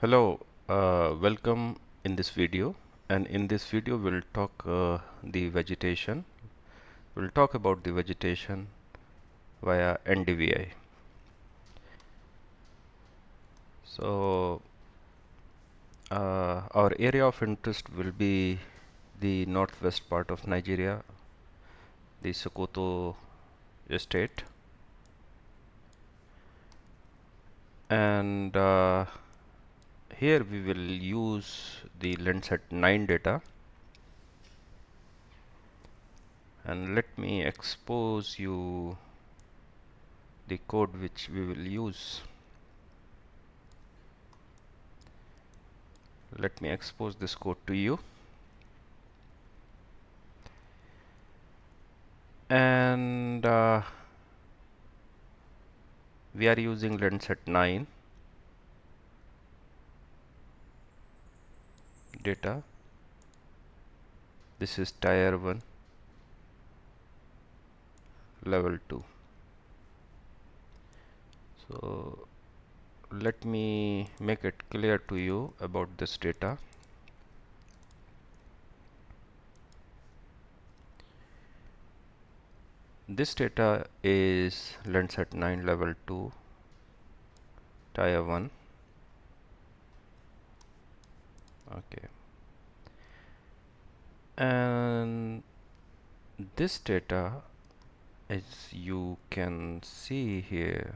Hello, welcome in this video, and in this video we'll talk the vegetation. We'll talk about the vegetation via NDVI. So our area of interest will be the northwest part of Nigeria, the Sokoto state, and here we will use the Landsat-9 data, and let me expose you the code which we will use. Let me expose this code to you, and we are using Landsat-9 data. This is tier 1 level 2. So let me make it clear to you about this data. This data is Landsat-9 level 2 tier 1. Okay, and this data, as you can see here,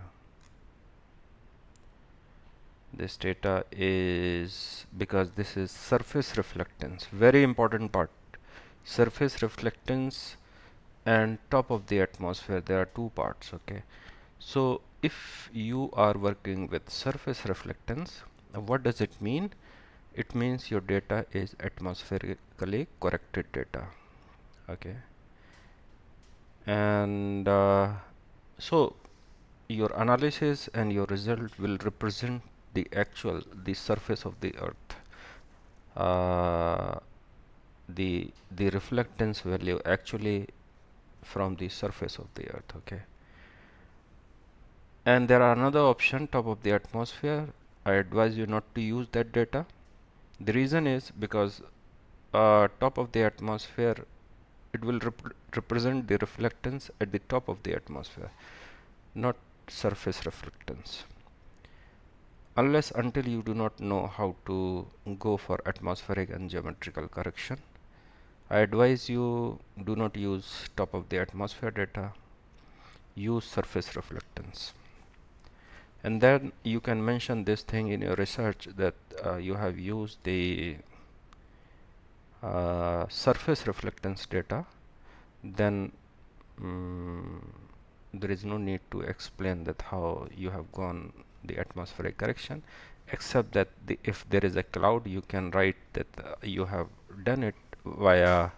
this data is, because this is surface reflectance, very important part. Surface reflectance and top of the atmosphere, there are two parts. Okay, so if you are working with surface reflectance, what does it mean? It means your data is atmospherically corrected data. Okay, and so your analysis and your result will represent the surface of the earth, uh, the reflectance value actually from the surface of the earth. Okay, and there are another option, top of the atmosphere. I advise you not to use that data. The reason is because top of the atmosphere, it will represent the reflectance at the top of the atmosphere, not surface reflectance. Unless until you do not know how to go for atmospheric and geometrical correction, I advise you do not use top of the atmosphere data, use surface reflectance. And then you can mention this thing in your research that you have used the surface reflectance data. Then there is no need to explain that how you have gone the atmospheric correction, except that if there is a cloud, you can write that you have done it via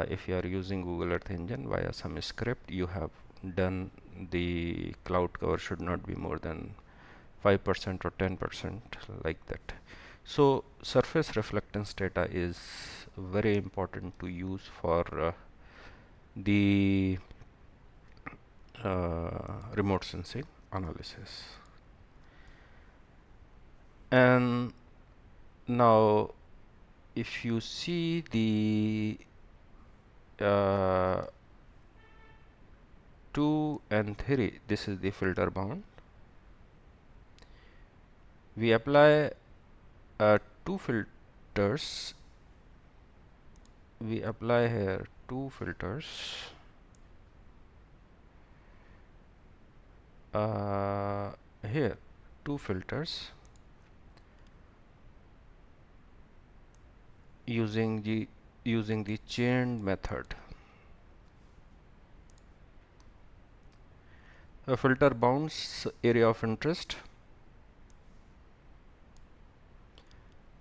if you are using Google Earth Engine, via some script you have done the cloud cover should not be more than 5% or 10%, like that. So surface reflectance data is very important to use for the remote sensing analysis. And now if you see the 2 and 3, this is the filter bound. We apply two filters. We apply here two filters. Here two filters using the chained method. A filter bounds area of interest,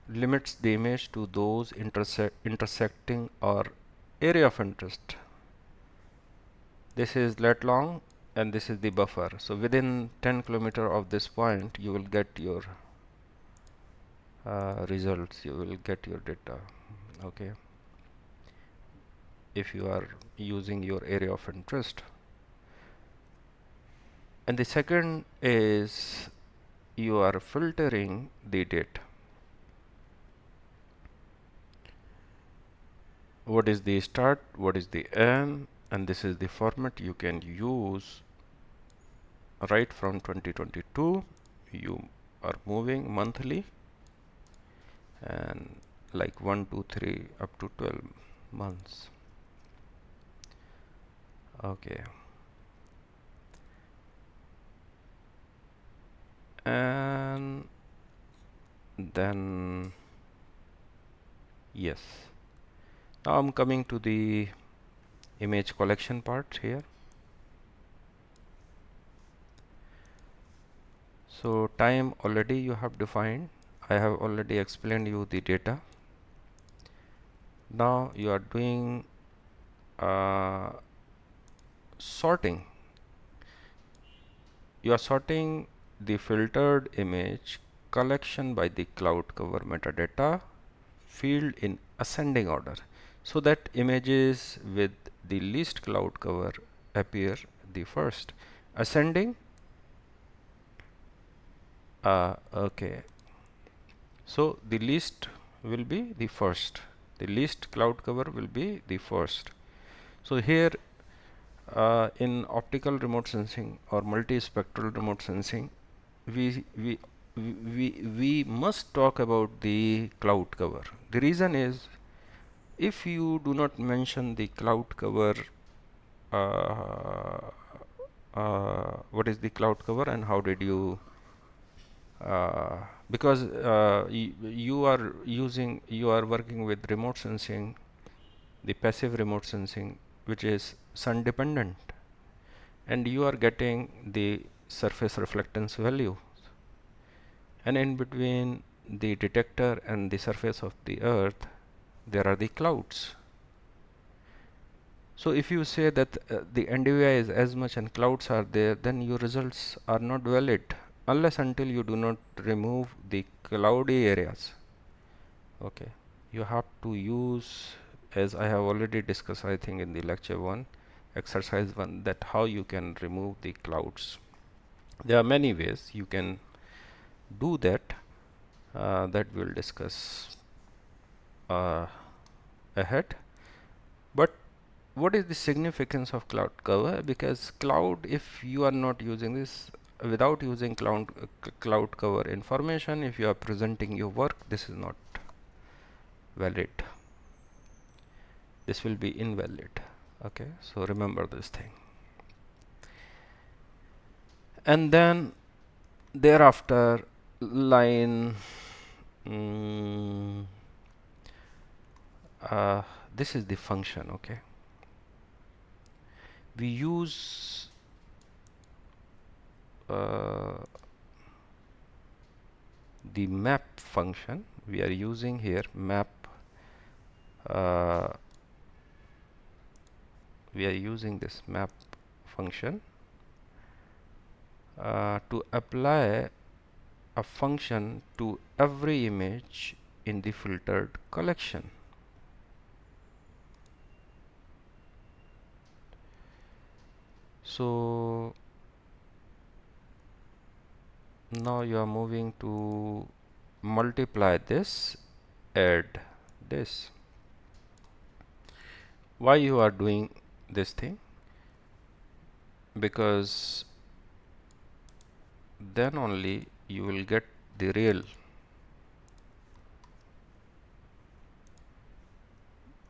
limits the image to those intersecting or area of interest. This is lat long and this is the buffer. So within 10 kilometer of this point you will get your results, you will get your data. Okay, if you are using your area of interest. And the second is you are filtering the data. What is the start, what is the end, and this is the format you can use right from 2022. You are moving monthly and like 1 2 3 up to 12 months. Okay, and then yes, now I'm coming to the image collection part here. So time already you have defined. I have already explained you the data. Now you are doing sorting. You are sorting the filtered image collection by the cloud cover metadata field in ascending order, so that images with the least cloud cover appear the first. Ascending. Okay, so the least will be the first, the least cloud cover will be the first. So here in optical remote sensing or multispectral remote sensing, we we we must talk about the cloud cover. The reason is, if you do not mention the cloud cover, uh, what is the cloud cover and how did you because you are working with remote sensing, the passive remote sensing, which is sun dependent, and you are getting the surface reflectance value, and in between the detector and the surface of the earth there are the clouds. So if you say that the NDVI is as much and clouds are there, then your results are not valid unless until you do not remove the cloudy areas. Okay, you have to use, as I have already discussed I think in the lecture 1, exercise 1, that how you can remove the clouds. There are many ways you can do that, that we'll discuss ahead. But what is the significance of cloud cover? Because cloud, if you are not using this, without using cloud cover information, if you are presenting your work, this is not valid, this will be invalid. Okay, so remember this thing. And then thereafter line mm, this is the function. Okay, we use the map function. We are using here map, we are using this map function to apply a function to every image in the filtered collection. So now you are moving to multiply this, add this. Why you are doing this thing? Because then only you will get the real.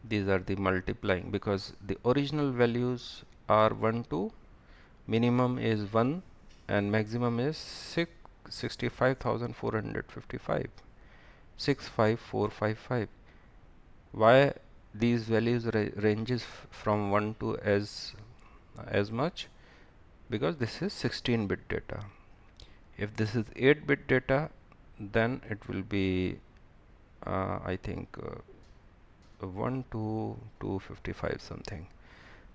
These are the multiplying, because the original values are 1 2, minimum is 1 and maximum is 65,455, 65455. Why these values ranges from 1 to as much? Because this is 16-bit data. If this is 8-bit data, then it will be I think 1 to 255 something.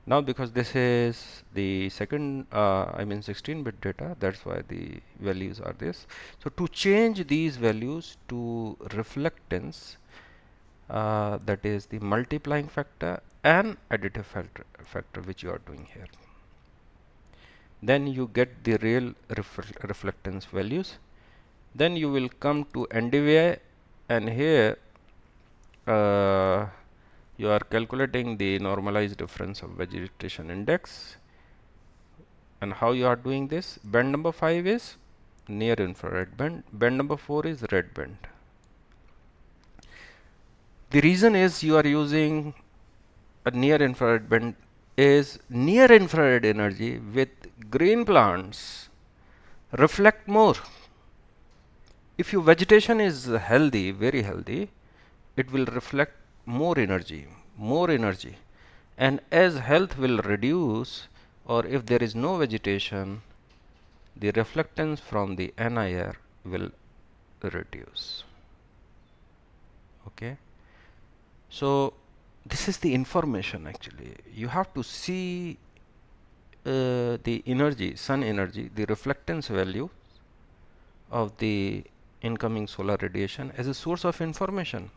Now because this is the second I mean 16-bit data, that's why the values are this. So to change these values to reflectance, that is the multiplying factor and additive factor which you are doing here, then you get the real reflectance values. Then you will come to NDVI, and here you are calculating the normalized difference of vegetation index. And how you are doing this? Band number 5 is near infrared band, band number 4 is red band. The reason is you are using a near infrared band is near infrared energy with green plants reflect more. If your vegetation is healthy, very healthy, it will reflect more energy, more energy. And as health will reduce, or if there is no vegetation, the reflectance from the NIR will reduce. Okay. So this is the information actually. You have to see the energy, sun energy, the reflectance value of the incoming solar radiation as a source of information.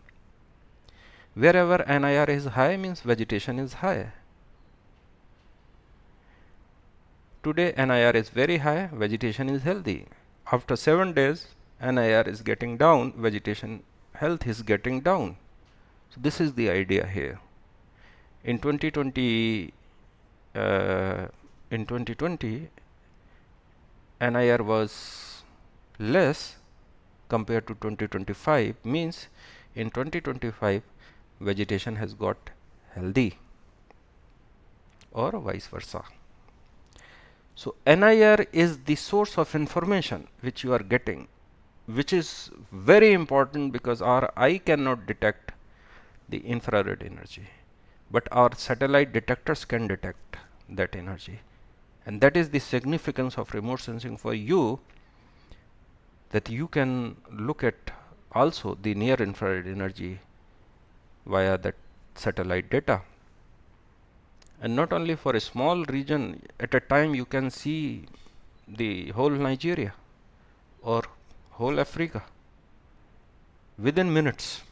Wherever NIR is high means vegetation is high. Today NIR is very high, vegetation is healthy. After 7 days, NIR is getting down, vegetation health is getting down. So this is the idea here. In 2020, NIR was less compared to 2025, means in 2025 vegetation has got healthy, or vice versa. So NIR is the source of information which you are getting, which is very important because our eye cannot detect the infrared energy, but our satellite detectors can detect that energy. And that is the significance of remote sensing for you, that you can look at also the near infrared energy via that satellite data. And not only for a small region, at a time you can see the whole Nigeria or whole Africa within minutes.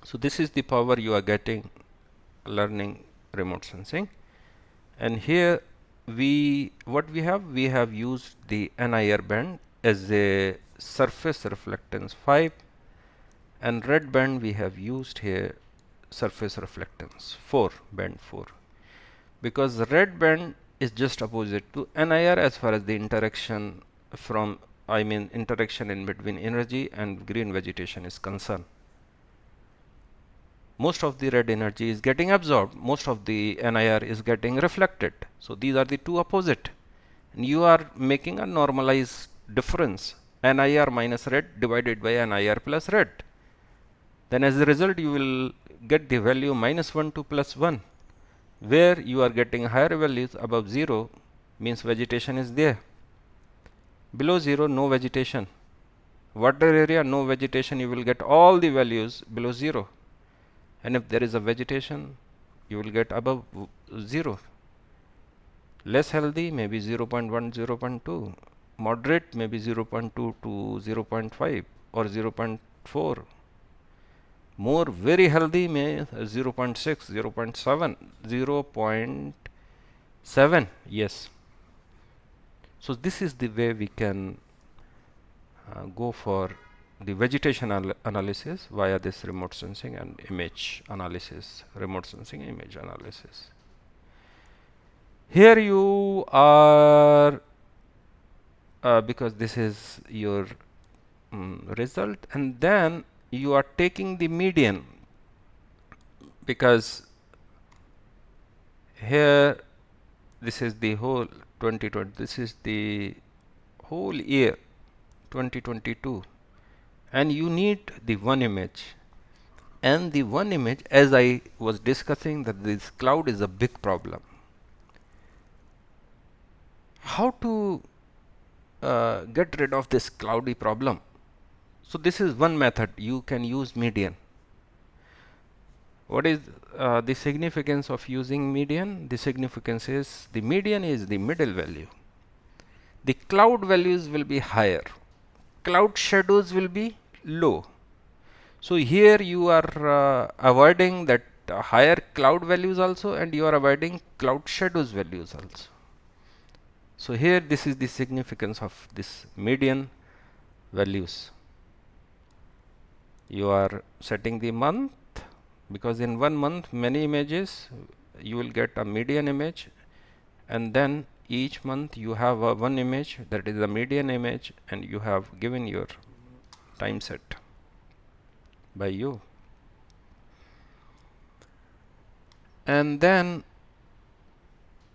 So this is the power you are getting learning remote sensing. And here what we have used the NIR band as a surface reflectance 5, and red band we have used here surface reflectance 4, band 4, because the red band is just opposite to NIR as far as the interaction interaction in between energy and green vegetation is concerned. Most of the red energy is getting absorbed, most of the NIR is getting reflected. So these are the two opposite, and you are making a normalized difference, NIR minus red divided by NIR plus red. Then as a result you will get the value -1 to +1, where you are getting higher values above 0 means vegetation is there. Below 0 no vegetation. Water area no vegetation, you will get all the values below 0. And if there is a vegetation, you will get above 0. Less healthy maybe 0.1, 0.2. Moderate maybe 0.2 to 0.5 or 0.4. More very healthy may 0.6, 0.7, 0.7. Yes. So this is the way we can go for the vegetation analysis via this remote sensing and image analysis, remote sensing image analysis. Here you are, because this is your result, and then you are taking the median, because here this is the whole 2020, this is the whole year 2022, and you need the one image. And the one image, as I was discussing, that this cloud is a big problem. How to get rid of this cloudy problem? So this is one method, you can use median. What is the significance of using median? The significance is the median is the middle value. The cloud values will be higher, cloud shadows will be low. So here you are avoiding that higher cloud values also, and you are avoiding cloud shadows values also. So here this is the significance of this median values. You are setting the month, because in one month many images, you will get a median image, and then each month you have one image that is the median image, and you have given your time set by you. And then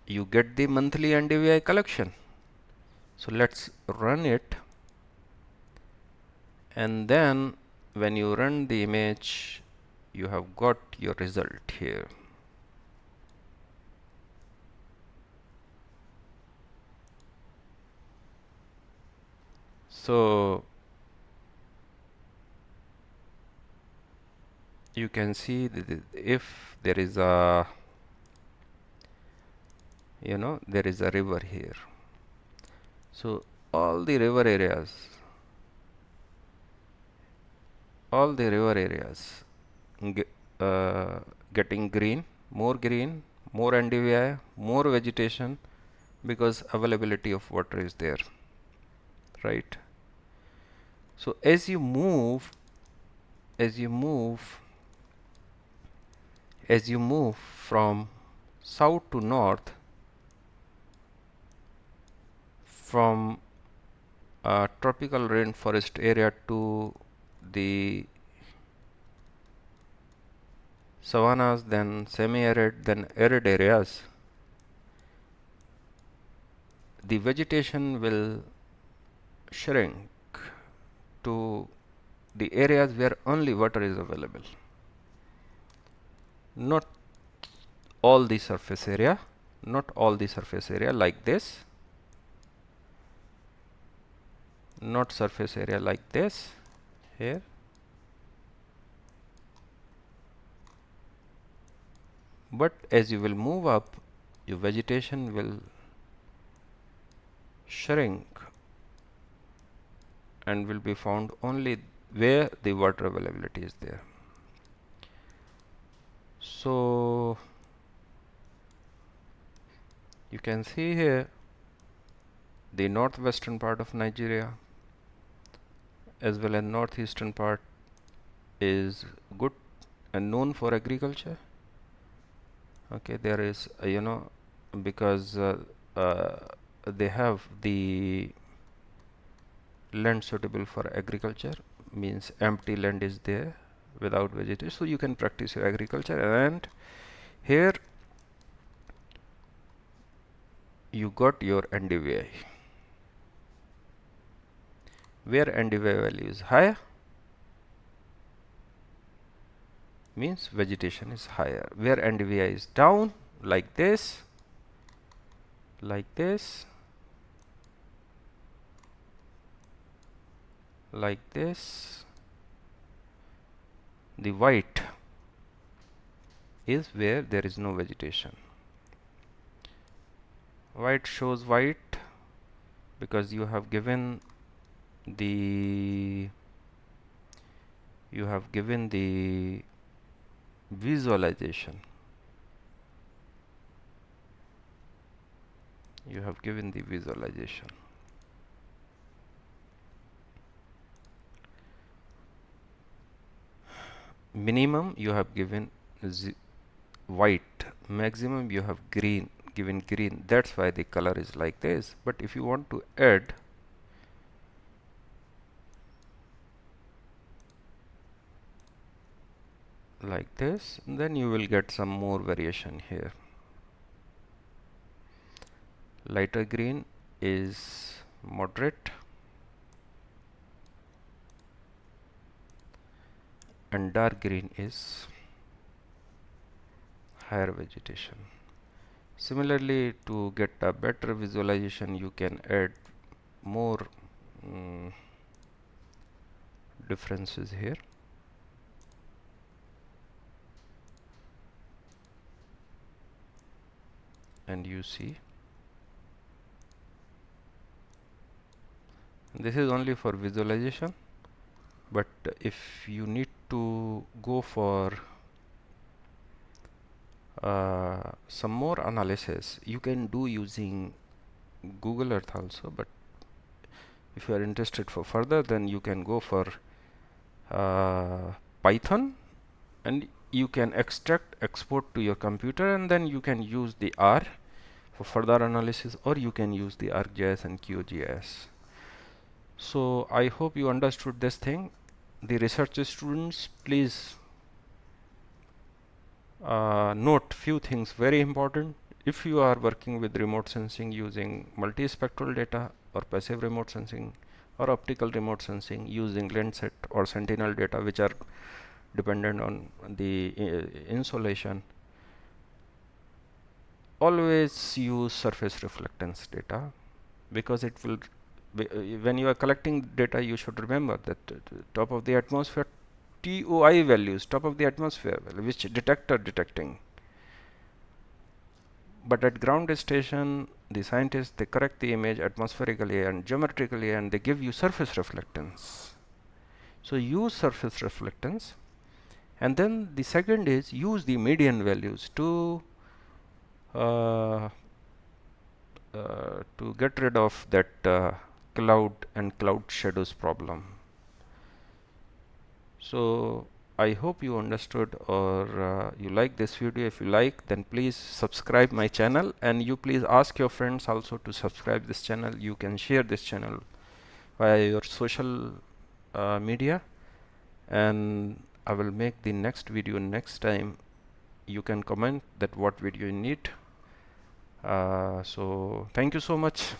you get the monthly NDVI collection. So let's run it, and then when you run the image, you have got your result here. So you can see that if there is a there is a river here, so all the river areas getting green, more NDVI, more vegetation, because availability of water is there, right? So as you move from south to north, from tropical rainforest area to the savannas, then semi-arid, then arid areas, the vegetation will shrink to the areas where only water is available. Not all the surface area, like this, not surface area like this here, but as you will move up, your vegetation will shrink and will be found only where the water availability is there. So you can see here the northwestern part of Nigeria as well as northeastern part is good and known for agriculture. Okay, there is because they have the land suitable for agriculture, means empty land is there without vegetation, so you can practice your agriculture. And here you got your NDVI, where NDVI value is higher means vegetation is higher, where NDVI is down, like this, like this, like this, the white is where there is no vegetation. White shows white because you have given the visualization. You have given the visualization. Minimum you have given white, maximum you have given green. That's why the color is like this. But if you want to add like this, then you will get some more variation here. Lighter green is moderate and dark green is higher vegetation. Similarly, to get a better visualization, you can add more differences here. And you see, this is only for visualization, but if you need to go for some more analysis, you can do using Google Earth also. But If you are interested for further, then you can go for Python, and you can extract, export to your computer, and then you can use the R for further analysis, or you can use the ArcGIS and QGIS. So I hope you understood this thing. The research students, please note few things very important. If you are working with remote sensing using multispectral data, or passive remote sensing, or optical remote sensing using Landsat or Sentinel data, which are dependent on the insolation, always use surface reflectance data, because it will when you are collecting data, you should remember that top of the atmosphere TOI values, top of the atmosphere, which detector detecting. But at ground station, the scientists, they correct the image atmospherically and geometrically, and they give you surface reflectance. So use surface reflectance. And then the second is use the median values uh, to get rid of that cloud and cloud shadows problem. So I hope you understood, or you like this video. If you like, then please subscribe my channel, and you please ask your friends also to subscribe this channel. You can share this channel via your social media, and I will make the next video next time. You can comment that what video you need. So thank you so much.